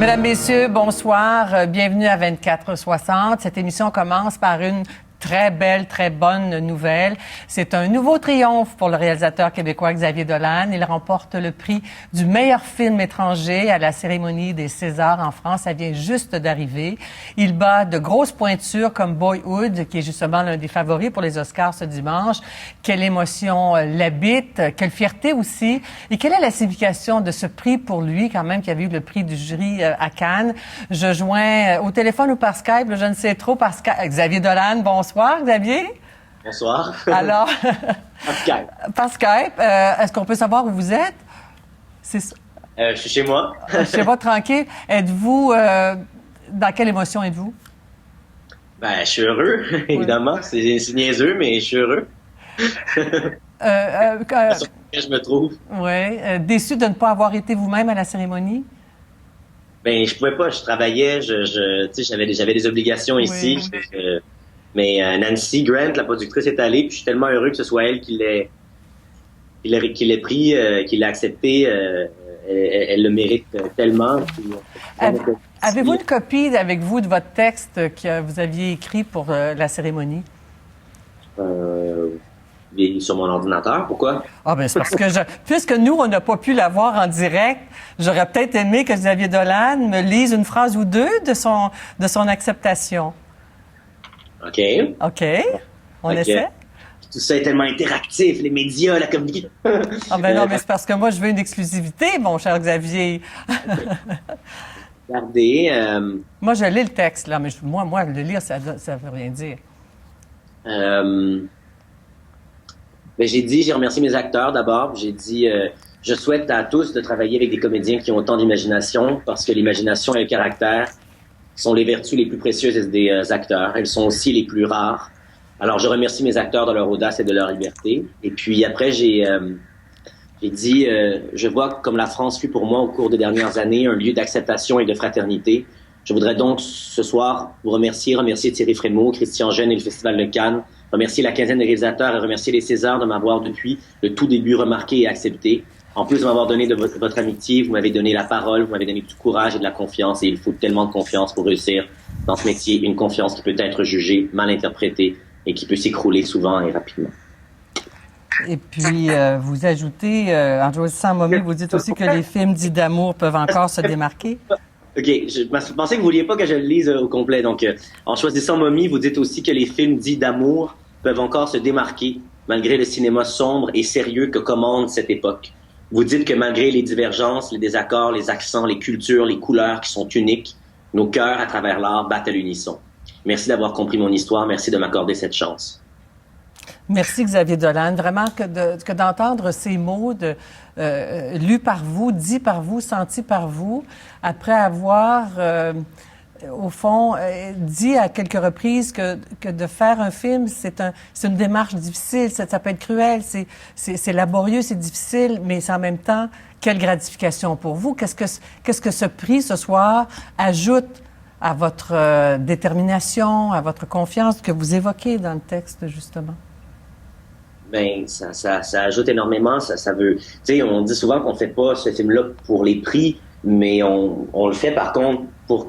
Mesdames, Messieurs, bonsoir. Bienvenue à 24/60. Cette émission commence par une très belle, très bonne nouvelle. C'est un nouveau triomphe pour le réalisateur québécois Xavier Dolan. Il remporte le prix du meilleur film étranger à la cérémonie des Césars en France. Ça vient juste d'arriver. Il bat de grosses pointures comme Boyhood, qui est justement l'un des favoris pour les Oscars ce dimanche. Quelle émotion l'habite, quelle fierté aussi. Et quelle est la signification de ce prix pour lui, quand même, qui avait eu le prix du jury à Cannes? Je joins au téléphone ou par Skype, je ne sais trop, par Skype. Xavier Dolan, bonsoir. Bonsoir, Xavier. Bonsoir. Alors, par Skype. Par Skype, est-ce qu'on peut savoir où vous êtes? Je suis chez moi. Chez moi, tranquille. Êtes-vous... dans quelle émotion êtes-vous? Je suis heureux, évidemment. Oui. C'est niaiseux, mais je suis heureux. Je me trouve. Oui. Déçu de ne pas avoir été vous-même à la cérémonie? Je pouvais pas. Je travaillait. J'avais des obligations ici. Oui. Mais Nancy Grant, la productrice, est allée. Puis je suis tellement heureux que ce soit elle qui l'ait pris, qui l'ait accepté. Elle le mérite tellement. Avez-vous une copie avec vous de votre texte que vous aviez écrit pour la cérémonie? Il est sur mon ordinateur. Pourquoi? C'est parce que puisque nous, on n'a pas pu l'avoir en direct, j'aurais peut-être aimé que Xavier Dolan me lise une phrase ou deux de son acceptation. OK. On essaie? Tout ça est tellement interactif, les médias, la communication. Non, mais c'est parce que moi, je veux une exclusivité, mon cher Xavier. Regardez. Moi, je lis le texte, là, mais moi, le lire, ça veut rien dire. J'ai remercié mes acteurs d'abord. J'ai dit, je souhaite à tous de travailler avec des comédiens qui ont autant d'imagination, parce que l'imagination et le caractère sont les vertus les plus précieuses des acteurs. Elles sont aussi les plus rares. Alors, je remercie mes acteurs de leur audace et de leur liberté. Et puis après, j'ai dit, je vois comme la France fut pour moi au cours des dernières années un lieu d'acceptation et de fraternité. Je voudrais donc ce soir vous remercier Thierry Frémaux, Christian Jeune et le Festival de Cannes, remercier la quinzaine des réalisateurs et remercier les Césars de m'avoir depuis le tout début remarqué et accepté. En plus de m'avoir donné de votre amitié, vous m'avez donné la parole, vous m'avez donné du courage et de la confiance, et il faut tellement de confiance pour réussir dans ce métier, une confiance qui peut être jugée, mal interprétée et qui peut s'écrouler souvent et rapidement. Et puis, vous ajoutez, en choisissant Mommy, vous dites aussi que les films dits d'amour peuvent encore se démarquer. OK, je pensais que vous vouliez pas que je le lise au complet, donc en choisissant Mommy, vous dites aussi que les films dits d'amour peuvent encore se démarquer, malgré le cinéma sombre et sérieux que commande cette époque. Vous dites que malgré les divergences, les désaccords, les accents, les cultures, les couleurs qui sont uniques, nos cœurs à travers l'art battent à l'unisson. Merci d'avoir compris mon histoire. Merci de m'accorder cette chance. Merci Xavier Dolan. Vraiment que d'entendre ces mots lus par vous, dits par vous, sentis par vous, après avoir, au fond, dit à quelques reprises que de faire un film, c'est une démarche difficile, ça peut être cruel, c'est laborieux, c'est difficile, mais c'est en même temps, quelle gratification pour vous. Qu'est-ce que ce prix ce soir ajoute à votre détermination, à votre confiance que vous évoquez dans le texte, justement? Ça ajoute énormément. Ça veut, tu sais, on dit souvent qu'on fait pas ce film-là pour les prix, mais on le fait par contre pour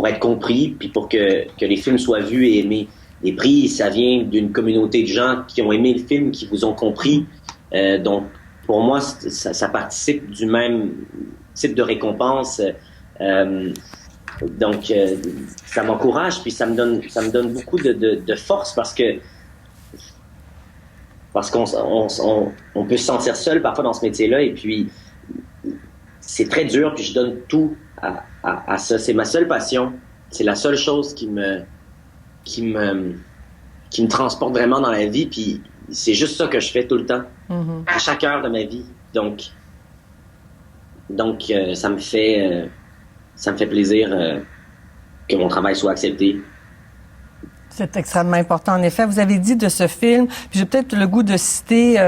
être compris, puis pour que les films soient vus et aimés. Les prix, ça vient d'une communauté de gens qui ont aimé le film, qui vous ont compris. Donc, pour moi, ça participe du même type de récompense. Donc, ça m'encourage, puis ça me donne beaucoup de force parce qu'on peut se sentir seul parfois dans ce métier-là, et puis c'est très dur, puis je donne tout à ça. C'est ma seule passion, c'est la seule chose qui me transporte vraiment dans la vie, puis c'est juste ça que je fais tout le temps, à chaque heure de ma vie. Donc ça me fait plaisir que mon travail soit accepté. C'est extrêmement important. En effet, vous avez dit de ce film, puis j'ai peut-être le goût de citer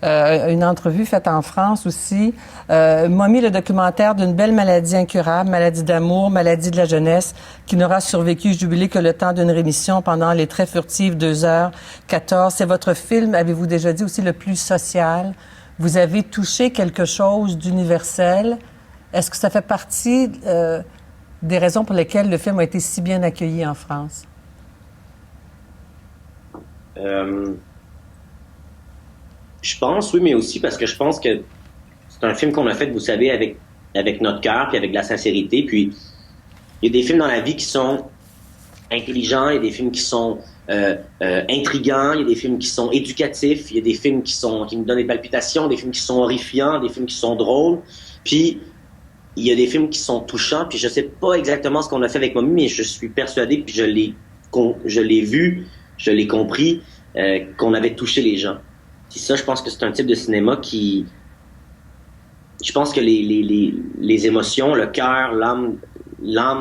une entrevue faite en France aussi. Mommy, le documentaire d'une belle maladie incurable, maladie d'amour, maladie de la jeunesse, qui n'aura survécu, jubilé, que le temps d'une rémission pendant les très furtives 2h14. C'est votre film, avez-vous déjà dit, aussi le plus social. Vous avez touché quelque chose d'universel Est-ce que ça fait partie des raisons pour lesquelles le film a été si bien accueilli en France? Je pense, oui, mais aussi parce que je pense que c'est un film qu'on a fait, vous savez, avec notre cœur, puis avec de la sincérité. Puis il y a des films dans la vie qui sont intelligents, il y a des films qui sont intrigants, il y a des films qui sont éducatifs, il y a des films qui nous donnent des palpitations, des films qui sont horrifiants, des films qui sont drôles. Puis il y a des films qui sont touchants. Puis je sais pas exactement ce qu'on a fait avec Mommy, mais je suis persuadé, puis je l'ai vu, je l'ai compris, qu'on avait touché les gens. Puis ça, je pense que c'est un type de cinéma qui... Je pense que les émotions, le cœur, l'âme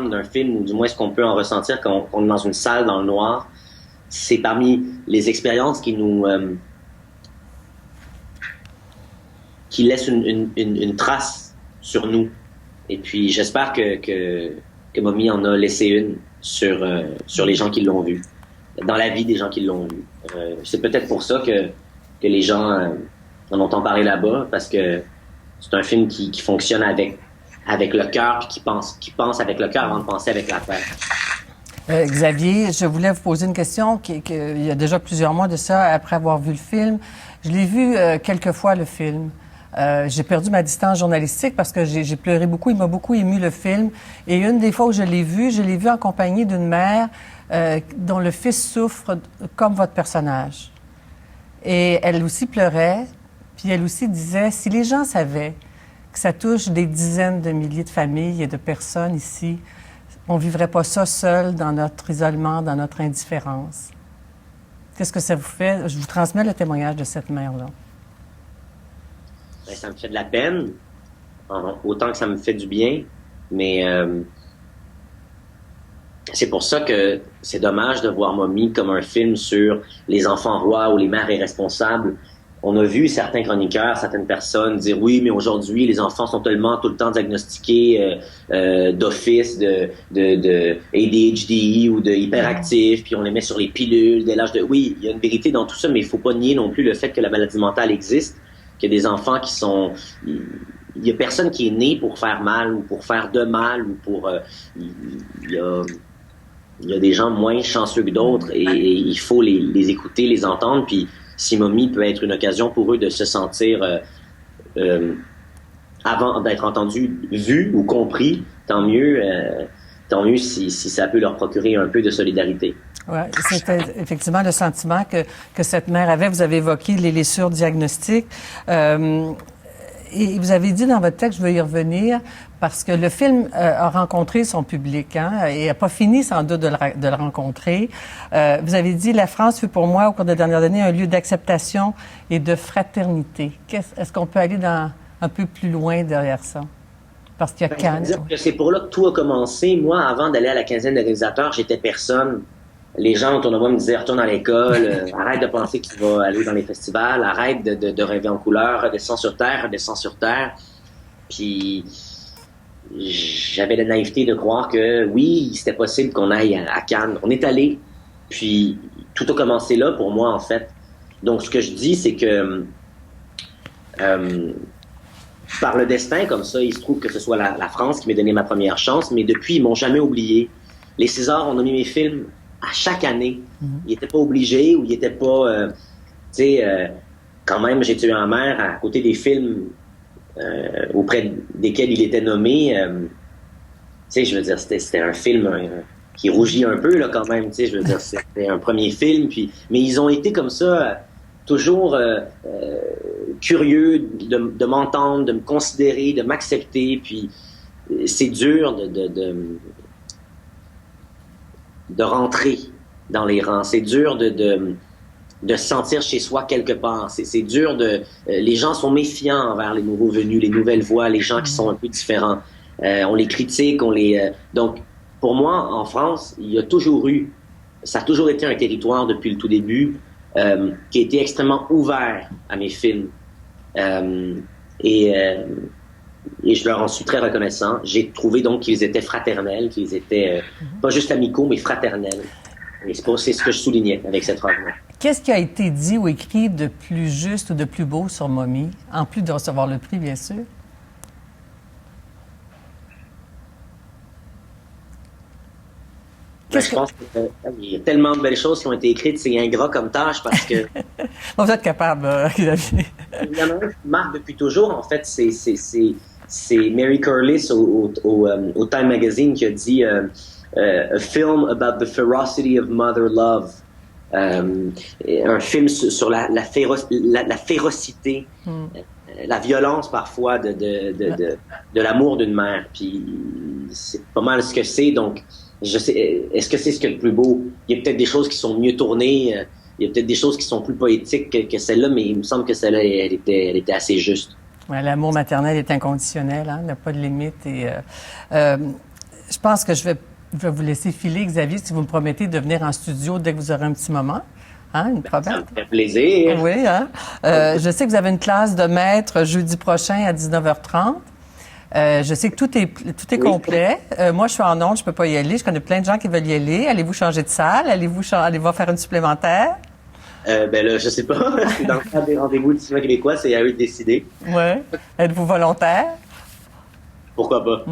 d'un film, ou du moins ce qu'on peut en ressentir quand on est dans une salle dans le noir, c'est parmi les expériences qui laissent une trace sur nous. Et puis j'espère que Mommy en a laissé une sur les gens qui l'ont vu, dans la vie des gens qui l'ont vu. C'est peut-être pour ça que les gens en ont parlé là-bas, parce que c'est un film qui fonctionne avec le cœur, puis qui pense avec le cœur avant de penser avec la tête. Xavier, je voulais vous poser une question il y a déjà plusieurs mois de ça, après avoir vu le film. Je l'ai vu quelques fois, le film. J'ai perdu ma distance journalistique parce que j'ai pleuré beaucoup. Il m'a beaucoup ému, le film. Et une des fois où je l'ai vu en compagnie d'une mère dont le fils souffre comme votre personnage. Et elle aussi pleurait, puis elle aussi disait, si les gens savaient que ça touche des dizaines de milliers de familles et de personnes ici, on ne vivrait pas ça seul dans notre isolement, dans notre indifférence. Qu'est-ce que ça vous fait? Je vous transmets le témoignage de cette mère-là. Ben, ça me fait de la peine, autant que ça me fait du bien, mais c'est pour ça que c'est dommage de voir Mommy comme un film sur les enfants rois ou les mères irresponsables. On a vu certains chroniqueurs, certaines personnes dire oui, mais aujourd'hui, les enfants sont tellement tout le temps diagnostiqués d'office, de ADHD ou de hyperactifs, puis on les met sur les pilules dès l'âge de... Oui, il y a une vérité dans tout ça, mais il faut pas nier non plus le fait que la maladie mentale existe, qu'il y a des enfants qui sont... Il y a personne qui est né pour faire mal ou pour faire de mal ou pour... Il y a des gens moins chanceux que d'autres et il faut les écouter, les entendre, puis si Mommy peut être une occasion pour eux de se sentir, avant d'être entendus, vus ou compris, tant mieux si ça peut leur procurer un peu de solidarité. Oui, c'était effectivement le sentiment que cette mère avait. Vous avez évoqué les surdiagnostics. Et vous avez dit dans votre texte, je veux y revenir, parce que le film a rencontré son public, et n'a pas fini sans doute de le rencontrer. Vous avez dit, la France fut pour moi, au cours des dernières années, un lieu d'acceptation et de fraternité. Est-ce qu'on peut aller un peu plus loin derrière ça? Parce qu'il y a Cannes. C'est pour là que tout a commencé. Moi, avant d'aller à la quinzaine de réalisateurs, j'étais personne. Les gens autour de moi me disaient, retourne à l'école, arrête de penser que tu vas aller dans les festivals, arrête de rêver en couleur, redescends sur terre. Puis j'avais la naïveté de croire que oui, c'était possible qu'on aille à Cannes. On est allé, puis tout a commencé là pour moi, en fait. Donc ce que je dis, c'est que par le destin, comme ça, il se trouve que ce soit la France qui m'a donné ma première chance, mais depuis, ils m'ont jamais oublié. Les Césars ont nommé mes films à chaque année. Il n'était pas obligé ou il n'était pas... quand même, J'ai tué un mère à côté des films auprès desquels il était nommé. Je veux dire, c'était un film qui rougit un peu, là, quand même. Je veux dire, c'était un premier film. Mais ils ont été comme ça, toujours curieux de m'entendre, de me considérer, de m'accepter. Puis c'est dur de rentrer dans les rangs. C'est dur de se sentir chez soi quelque part. C'est dur les gens sont méfiants envers les nouveaux venus, les nouvelles voix, les gens qui sont un peu différents. On les critique, donc, pour moi, en France, ça a toujours été un territoire depuis le tout début qui a été extrêmement ouvert à mes films. Et je leur en suis très reconnaissant. J'ai trouvé donc qu'ils étaient fraternels, qu'ils étaient pas juste amicaux, mais fraternels. Et c'est ce que je soulignais avec cette phrase-là. Qu'est-ce qui a été dit ou écrit de plus juste ou de plus beau sur Mommy, en plus de recevoir le prix, bien sûr? Ben, je pense qu'il y a tellement de belles choses qui ont été écrites. C'est ingrat comme tâche parce que Bon, vous êtes capable, Xavier. il y en a un qui marque depuis toujours. En fait, c'est Mary Curlis au Time Magazine qui a dit a film about the ferocity of mother love. Un film sur la férocité, la violence parfois de l'amour d'une mère. Puis c'est pas mal ce que c'est. Donc, je sais, est-ce que c'est ce que le plus beau? Il y a peut-être des choses qui sont mieux tournées, il y a peut-être des choses qui sont plus poétiques que celle-là, mais il me semble que celle-là, elle était assez juste. Ouais, l'amour maternel est inconditionnel, hein, il n'y a pas de limite. Et je pense que je vais vous laisser filer, Xavier, si vous me promettez de venir en studio dès que vous aurez un petit moment. Hein, une promesse? Ça me fait plaisir. Oui, hein? Je sais que vous avez une classe de maître jeudi prochain à 19h30. Je sais que tout est complet. Moi, je suis en onde, je peux pas y aller. Je connais plein de gens qui veulent y aller. Allez-vous changer de salle? Allez-vous faire une supplémentaire? Ben là, je sais pas. Dans le cadre des rendez-vous du cinéma québécois, c'est à eux de décider. Oui. Êtes-vous volontaire? Pourquoi pas?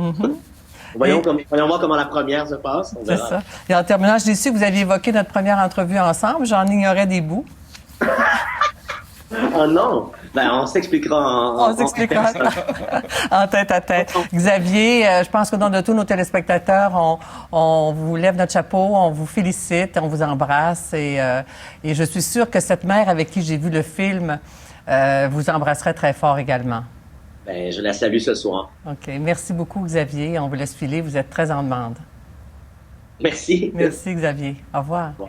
Voyons voir comment la première se passe. C'est ça. Et en terminant, je suis déçue que vous aviez évoqué notre première entrevue ensemble. J'en ignorais des bouts. Oh non! Ben, on s'expliquera On s'expliquera en tête à tête. Xavier, je pense qu'au nom de tous nos téléspectateurs, on vous lève notre chapeau, on vous félicite, on vous embrasse et je suis sûre que cette mère avec qui j'ai vu le film vous embrasserait très fort également. Ben, je la salue ce soir. OK. Merci beaucoup, Xavier. On vous laisse filer. Vous êtes très en demande. Merci. Merci, Xavier. Au revoir. Bon.